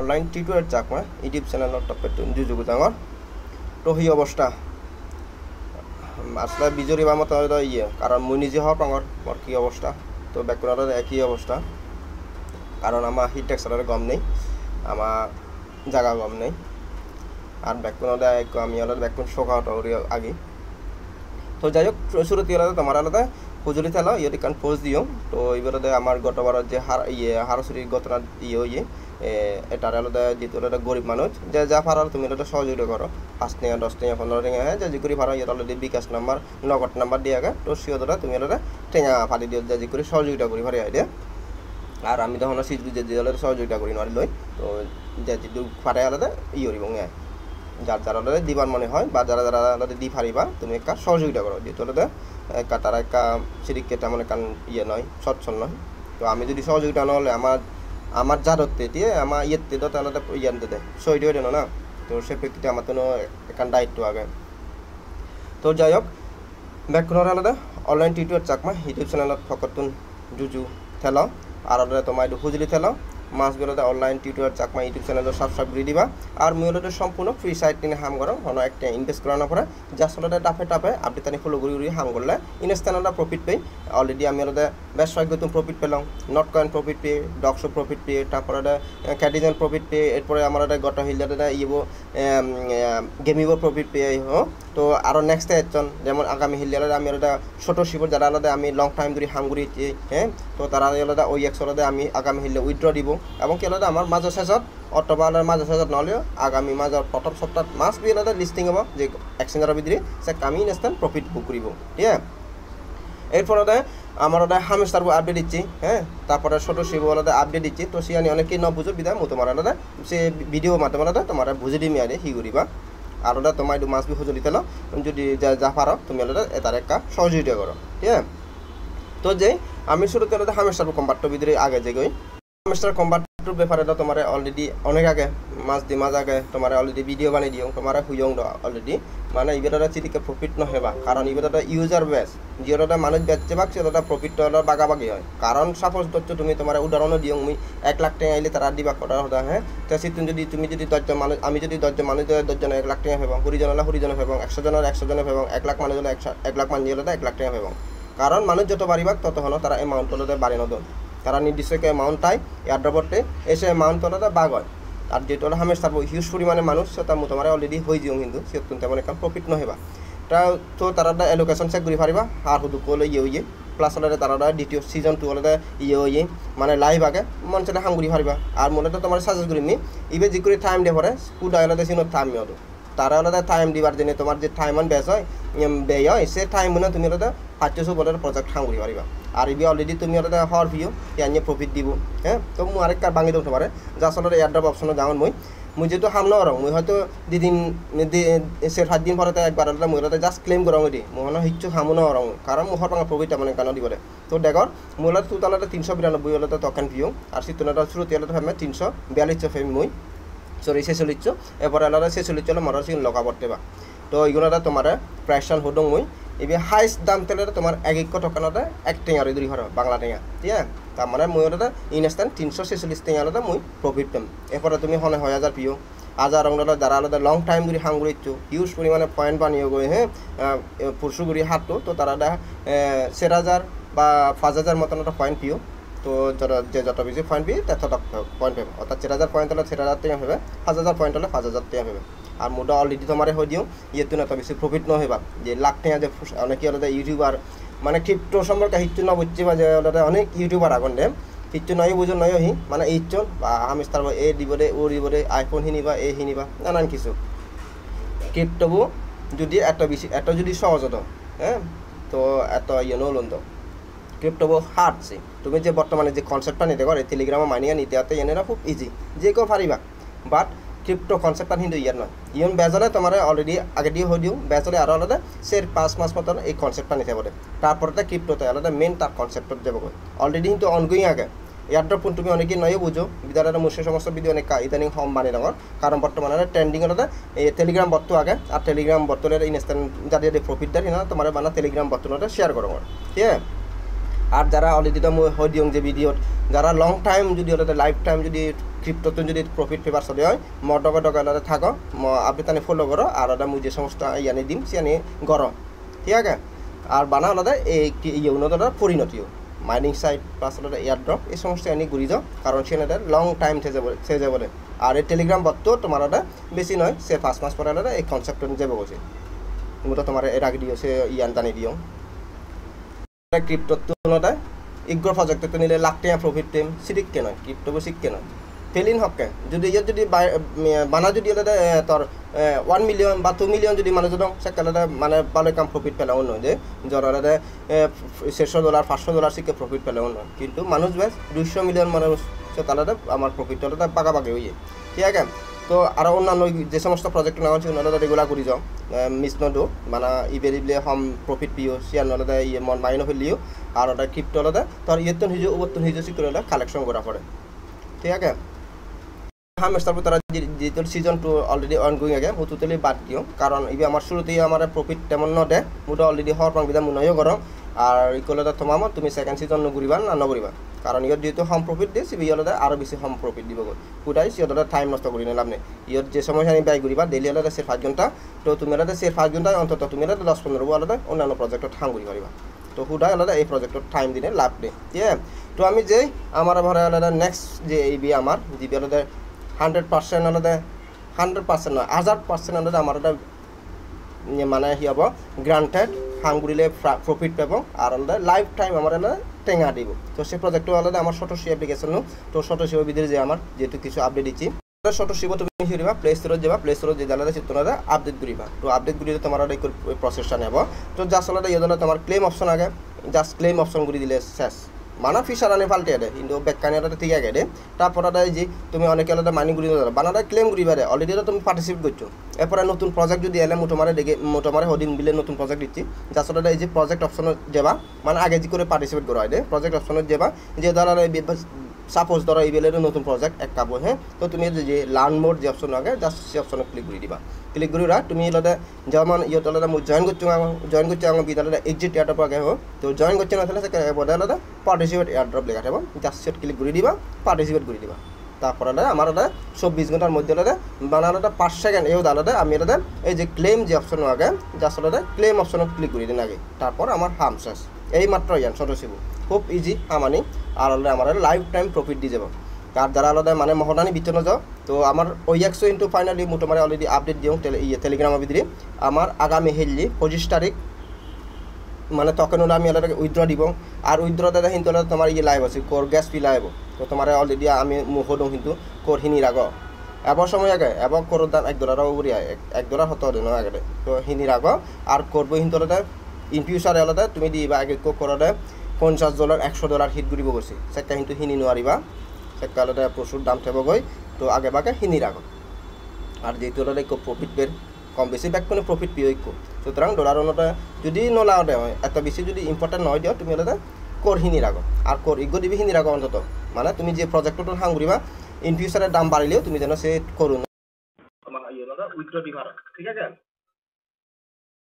online tutor Chakma YouTube চেনেলৰ টপেট যুযুগ ডাঙৰ তো সেই অৱস্থা আসলে বিজুরি বা মতো ইয়ে কারণ মুই নিজে হওয়া পাঙর মোর কি অবস্থা তো ব্যাকগ্রাউন্ডের একই অবস্থা কারণ আমার হিট টেক্সচারের গম নেই আমার জায়গা গম নেই আর ব্যাকগ্রাউন্ডে আমি আলাদা ব্যাকগ্রাউন্ড শোকাওটা আগে তো যাই হোক শুরুতে আলাদা তোমার আলাদা হুজুরি থেলা ইয়ে কান পোজ দিও তো এইবারে আমার গতবার যে হারসুরির ঘটনা ইয়ে এটার আলাদা যেহেতু একটা গরিব মানুষ যে যা পারার তুমি এটা সহযোগিতা করো 5 টাকা 10 টাকা 15 টাকা হ্যাঁ যে করে পারো এটা অলরেডি বিকাশ নাম্বার নগদ নাম্বার দিয়ে আগে তো সিওটা তুমি আলাদা টেঙা ফালি দিও যে করে সহযোগিতা করি পারি আইডিয়া আর আমি তখন সিজু যে আলাদা সহযোগিতা করি নারি লই তো যে যেটু পারে আলাদা ই করিব যার যারা আলাদা দিবার মনে হয় বা যারা যারা আলাদা দি পারিবা তুমি একটা সহযোগিতা করো যেহেতু আলাদা একটা তারা একটা সিরিককে তেমন কান ইয়ে নয় সচ্ছল নয় তো আমি যদি সহযোগিতা নহলে আমার জারতে দিয়ে আমার ইয়েতে তো আলাদা ইয়ানতে দেয় সই দিয়ে দেন না তো সে প্রেক্ষিতে আমার তো এখান দায়িত্ব আগে তো যাই হোক ব্যাকগ্রাউন্ড আলাদা অনলাইন টিউটর চাকমা ইউটিউব চ্যানেলত ফকতুন জুজু থেলাও আর আলাদা তোমার একটু খুঁজলি থেলাও মাছ বেরোতে online tutor Chakma YouTube channel subscribe করে দিবা আর মূলত সম্পূর্ণ ফ্রি সাইট নিয়ে হাম করো হন একটা ইনভেস্ট করানোর পরে জাস্ট আলাদা টাপে টাপে আপনি তানি ফলো করি হাম করলে ইনস্ট্যান্ট আলাদা প্রফিট পাই অলরেডি আমি আলাদা বেশ কয়েকগুলো তুমি প্রফিট পেলাম নট কয়েন প্রফিট পেয়ে ডক্সো প্রফিট পেয়ে তারপরে ক্যাডিজেন প্রফিট পেয়ে এরপরে আমার গত হিলদারে ইয়েব গেমিব প্রফিট পেয়ে তো আরও নেক্সট এজন যেমন আগামী হিলদারে আমি আলাদা ছোটো শিবর যারা আলাদা আমি লং টাইম ধরে হাম করি হ্যাঁ তো তারা আলাদা ওই একশো আলাদা আমি আগামী হিললে উইথড্র দিব এবং কি আলাদা আমার মাঝে শেষত অথবা মাঝে শেষত নহলেও আগামী মাঝৰ প্রথম সপ্তাহ মাছ বি আলাদা লিস্টিং হব যে এক্সচেঞ্জের ভিতরে সে আমি ইনস্ট্যান্ট প্রফিট বুক করব ঠিক আছে এরপর আমার হামেস্টার আপডেট দিচ্ছি হ্যাঁ তারপরে ছোটো শিব আলাদা আপডেট দিচ্ছি তো সে আনি অনেকেই ন বুঝো বিদায় মো তোমার আলাদা সে ভিডিও মাধ্যমে আলাদা তোমার বুঝে দিমি আরে হি করিবা আর ওটা তোমার একটু মাছ বি খুঁজে দিতে যদি যা পারো তুমি আলাদা তার একটা সহযোগিতা করো ঠিক আছে তো যে আমি শুরুতে আলাদা হামেস্টার কম্পার্টর ভিতরে আগে যে গই হামেস্টার কম্পার্টর ব্যাপারে তোমার অলরেডি অনেক আগে মাস আগে তোমার অলরেডি ভিডিও বানিয়ে দিও তোমার হুইয়ং অলরেডি মানে ইবেটা চিটিকে প্রফিট নহবা কারণ ইবেটা ইউজার বেস যেটা মানুষ বেচছে বাক সেটা প্রফিট বাগাবাগি হয় কারণ সাপোজ ধরছো তুমি তোমার উদাহরণও দিও মুই 1 লাখ টাকা আইলে তারা দিবা কটা হতা হ্যাঁ তো তুমি যদি 10 মানুষ আমি যদি 10 মানুষ 10 জন 1 লাখ টাকা হেবং 20 জন হলে 20 জন হেবং 100 জন 100 জন হেবং 1 লাখ মানুষ হলে 1 লাখ মানুষ হলে 1 লাখ টাকা হেবং কারণ মানুষ যত বাড়িবাক তত হলো তারা এমাউন্ট হলে বাড়ি নদন তারা নির্দিষ্ট এমাউন্ট তাই এয়ারড্রপটে এসে এমাউন্ট হলে বাগ হয় আর যেটা হলো হামেশ থাকবো হিউজ পরিমাণে মানুষ সেটা তোমার অলরেডি হয়ে যাও কিন্তু সে তেমন একটা প্রফিট নহবা তো তারা এলোকেশন চেক করে পারিবা আর শুধু কলে ইয়ে প্লাস হলে তারা দ্বিতীয় সিজন 2 হলে ইয়ে মানে লাইভ আগে মন চাইলে হাম করে পারিবা আর মনে তো তোমার সাজেস্ট করিমি ইবে যে করে টাইম দিয়ে পরে কুড আলাদা সিনো টাইম হতো তারা আলাদা টাইম দিবার জন্য তোমার যে টাইম অন ব্যয় হয় সে টাইম মনে তুমি আলাদা 500 বলের প্রজেক্ট হাম করে পারিবা আর ইবি অলরেডি তুমি আলাদা হওয়ার ভিও ইয়ানি প্রফিট দিব হ্যাঁ তো মু আরেকটা ভাঙি দিতে পারে যা আসলে এয়ারড্রপ অপশনে যাওয়ান মুই যেহেতু হাম নরং মুই হয়তো দুদিন সে 7 দিন পরে একবার আলাদা মুই আলাদা জাস্ট ক্লেম করং দি মনে হিচ্ছু হামু নরং কারণ মুখর পাঙা প্রফিটটা মানে কানো দিবলে তো দেখর মুলা তু তালাটা 392 হলে তো তখন ভিও আর সিতনাটা শুরুতে আলাদা ফেমে 342 ফেম মুই সরি 46 এরপরে আলাদা 46 হলে মরার সিন লগা পড়তে বা তো এইগুলোটা তোমার প্রাইসন হদং মুই এবার হাইস্ট দাম তেলে তোমার 1 টাকাতে 1 টেঙা দুই ঘর বাংলা টেঙা ঠিক আছে তার মানে মই ওটা ইনস্ট্যান্ট 346 টেঙা আলাদা মুই প্রফিট পাম এরপরে তুমি হনে 1000 পিও হাজার রংটা যারা আলাদা লং টাইম করে হাম করেছো হিউজ পরিমাণে পয়েন্ট বানিয়ে গই হ্যাঁ পরশুগুড়ি হাঁটো তো তারা 4000 বা 5000 মতন একটা পয়েন্ট পিও তো যে যত বেশি পয়েন্ট পিয়ে তত পয়েন্ট পাবে অর্থাৎ 4000 পয়েন্ট হলে 4000 টাকা হবে 5000 পয়েন্ট হলে 5000 টাকা হবে আর মোটা অলরেডি তোমার হয়ে দিও ইয়েতো না তো বেশি প্রফিট নহবা যে লাখ টাকা যে অনেকে আলাদা ইউটিউবার মানে ক্রিপ্টো সম্পর্কে হিচ্ছু না বুঝছে বা যে আলাদা অনেক ইউটিউবার আগন দে হিচ্ছু নয় বুঝো নয় হি মানে ইচ্ছন বা আমি তার এ দিবরে ও দিবরে আইফোন হিনিবা এ হিনিবা নানান কিছু ক্রিপ্টোবো যদি এত যদি সহজ হতো হ্যাঁ তো এত ইয়ে নলন তো ক্রিপ্টোবো হার্ডছে তুমি যে বর্তমানে যে কনসেপ্টটা নিতে পারো টেলিগ্রামে মানিয়ে নিতে হাতে এনেরা খুব ইজি যে কেউ পারিবা বাট ক্রিপ্টো কনসেপ্টটা কিন্তু ইয়ার নয় ইয়ন বেজলে তোমার অলরেডি আগে দিয়ে হয়ে দিও বেজলে আরও আলাদা সে 5 মাস মতন এই কনসেপ্টটা নিতে পারে তারপরে ক্রিপ্টোতে আলাদা মেন তার কনসেপ্টত যাব অলরেডি কিন্তু অনগোয়িং আগে এয়ারড্রপ তুমি অনেকেই নয় বুঝো বিদ্যালয়ের মুসে সমস্ত ভিডিও অনেক ইদানিং হম বানি ডাঙর কারণ বর্তমানে ট্রেন্ডিং আলাদা এই টেলিগ্রাম বট আগে আর টেলিগ্রাম বটলের ইনস্ট্যান্ট যাদের প্রফিট দেয় না তোমার বানা টেলিগ্রাম বটনটা শেয়ার করো ঠিক আছে আর যারা অলরেডি তো হয়ে দিও যে ভিডিও যারা লং টাইম যদি ওদের লাইফ টাইম যদি ক্রিপ্টোতে যদি প্রফিট পেপার চলে হয় ডকা ডকা থাকো আপনি তানে ফলো করো আর ওটা মুই যে সমস্ত ইয়ানি দিম সিয়ানি গরম ঠিক আছে আর বানা আলাদা এই ইউনোটা পরিণতিও মাইনিং সাইট প্লাস আলাদা এয়ারড্রপ এই সমস্ত আনি ঘুরি যাও কারণ সেটা লং টাইম থেকে বলে আর এই টেলিগ্রাম বট তোমার ওটা বেশি নয় সে 5 মাস পরে আলাদা এই কনসেপ্ট যাবে বলছে মুটা তোমার এর আগে দিও সে ইয়ান জানি দিও ক্রিপ্টো তুলনা ইগ্র প্রজেক্টতে নিলে লাখ টাকা প্রফিট টেম সিরিক কেন ক্রিপ্টো সিক কেন ফেলিন হকে যদি ইয়ার যদি বানা যদি তোর 1 মিলিয়ন বা 2 মিলিয়ন যদি মানুষ দং সেকালে মানে ভালো কাম প্রফিট পেলে অন্য যে জরারে $600 $500 শিখে প্রফিট পেলে অন্য কিন্তু মানুষ বেশ 200 মিলিয়ন মানুষ সে তাহলে আমার প্রফিটটা পাকাপাকি হয়ে ঠিক আছে তো আর অন্যান্য যে সমস্ত প্রজেক্ট নেওয়া হচ্ছে ওনারা রেগুলার করে যাও মিস নদো মানে ইবেরিবলে হম প্রফিট পিও সিয়ার নলদা ইয়ে মন মাইনো হলিও আর ওটা ক্রিপ্টো হলদা তোর ইয়েতন হিজো ওবতন হিজো সিকুর হলে কালেকশন করা পড়ে ঠিক আছে হামেস্টার তারা যেহেতু সিজন 2 অলরেডি অনগোয়িং আগে মুতুতলি বাদ দিও কারণ ইবে আমার শুরুতেই আমার প্রফিট তেমন নদে মুটা অলরেডি হওয়ার পাং বিদা মুনাইও করো আর ইকলদা তোমামা তুমি সেকেন্ড সিজন নগরিবা না নগরিবা কারণ ইয়র যেহেতু হোম প্রফিট দিয়ে সিবি ইয়লদা আরও বেশি হোম প্রফিট দিব পুরাই সিয়দা টাইম নষ্ট করি নিলাম নেই ইয়র যে সময় আমি ব্যয় করিবা ডেইলি আলাদা সে 5 ঘন্টা তো তুমি আলাদা সে 5 ঘন্টায় অন্তত তুমি আলাদা 10-15 আলাদা অন্যান্য প্রজেক্টত হাং করি পারিবা তো হুডাই আলাদা এই প্রজেক্টত টাইম দিনে লাভ নেই ঠিক আছে তো আমি যেই আমার ভরে আলাদা নেক্সট যে এই বি আমার জিবি আলাদা 100% আলাদা 100% নয় 1000% আলাদা আমার আলাদা মানে হি হব গ্রান্টেড হাঙ্গুরিলে প্রফিট পাব আর আলাদা লাইফ টাইম আমার আলাদা টেঙা দিব তো সেই প্রজেক্টও আলাদা আমার সটোশি অ্যাপ্লিকেশন তো সটোশি বিধির যে আমার যেহেতু কিছু আপডেট দিচ্ছি সটোশি তুমি হিরিবা প্লে স্টোরে যাবা প্লে স্টোরে যে আলাদা চিত্তনাদা আপডেট করিবা তো আপডেট করিলে তোমার এই প্রসেসটা নেব তো জাস্ট আলাদা ইয়ে তোমার ক্লেম অপশন আগে জাস্ট ক্লেম অপশন করে দিলে শেষ মানা ফিচার আনে পাল্টে দেয় কিন্তু ব্যাককানি আলাদা ঠিক আগে দেয় তারপর যে তুমি অনেকে আলাদা মানি ঘুরি বানাদা ক্লেম ঘুরিবারে অলরেডি তুমি পার্টিসিপেট করছো এরপরে নতুন প্রজেক্ট যদি এলে মোটামারে হদিন বিলে নতুন প্রজেক্ট দিচ্ছি যার সাথে এই যে প্রজেক্ট অপশনত যাবা মানে আগে যে করে পার্টিসিপেট করা হয় দেয় প্রজেক্ট অপশনত যাবা যে দ্বারা সাপোজ ধরো এই বেলের নতুন প্রজেক্ট এক কাবো হ্যাঁ তো তুমি যে লার্ন মোড যে অপশন আগে জাস্ট সেই অপশনে ক্লিক করে দিবা ক্লিক করি তুমি আলাদা যেমন ইয়ত আলাদা জয়েন করছো আমার বিদ্যালয় এক্সিট এয়ারড্রপ আগে হোক তো জয়েন করছে না তাহলে বোধহয় আলাদা পার্টিসিপেট এয়ারড্রপ লেখা থাকবো জাস্ট সেট ক্লিক করে দিবা পার্টিসিপেট করে দিবা তারপর আলাদা আমার আলাদা 24 ঘন্টার মধ্যে আলাদা বানানোটা 5 সেকেন্ড এও আলাদা আমি আলাদা এই যে ক্লেম যে অপশন আগে জাস্ট আলাদা ক্লেম অপশনে ক্লিক করে দিন আগে তারপর আমার হাম শেষ এই মাত্র ইয়ান সদস্য খুব ইজি আমানি আর আমার লাইফ টাইম প্রফিট দিয়ে যাব আর যারা আলাদা মানে মহদানি বিচন যাও তো আমার ওই 100 ইন্টু ফাইনালি মোটামুটি অলরেডি আপডেট দিও টেলিগ্রামের ভিতরে আমার আগামী হেললি 25 তারিখ মানে তখন ওরা আমি আলাদা উইথড্র দিব আর উইথড্র দাদা কিন্তু তোমার ইয়ে লাইভ আছে কোর গ্যাস ফি লাইভ তো তোমার অলরেডি আমি মুখদম কিন্তু কোর হিনি রাগ এবার সময় আগে এবার কোর দাম $1 উপরে $1 হতো দিন আগে তো হিনি রাগ আর করবো কিন্তু ইন ফিউচারে আলাদা তুমি দিবা আগে করে $50 $100 হিট ঘুরিব গৈছে সেটা কিন্তু হিনি নোৱাৰিবা সেটা আলাদা প্রচুর দাম থাকবই তো আগে বাগে হিনি রাখ আর যেহেতু আলাদা প্রফিট বের কম বেশি ব্যাক করে প্রফিট পিও সুতরাং ডলার অনুটা যদি নলাওতে হয় এত বেশি যদি ইম্পর্টেন্ট নয় দিও তুমি আলাদা কোর হিনি রাখো আর কোর ইগো দিবি হিনি রাখো অন্তত মানে তুমি যে প্রজেক্টটো হাং ঘুরিবা ইন ফিউচারে দাম বাড়িলেও তুমি যেন সে করো না তোমার উইথড্র দিবা ঠিক আছে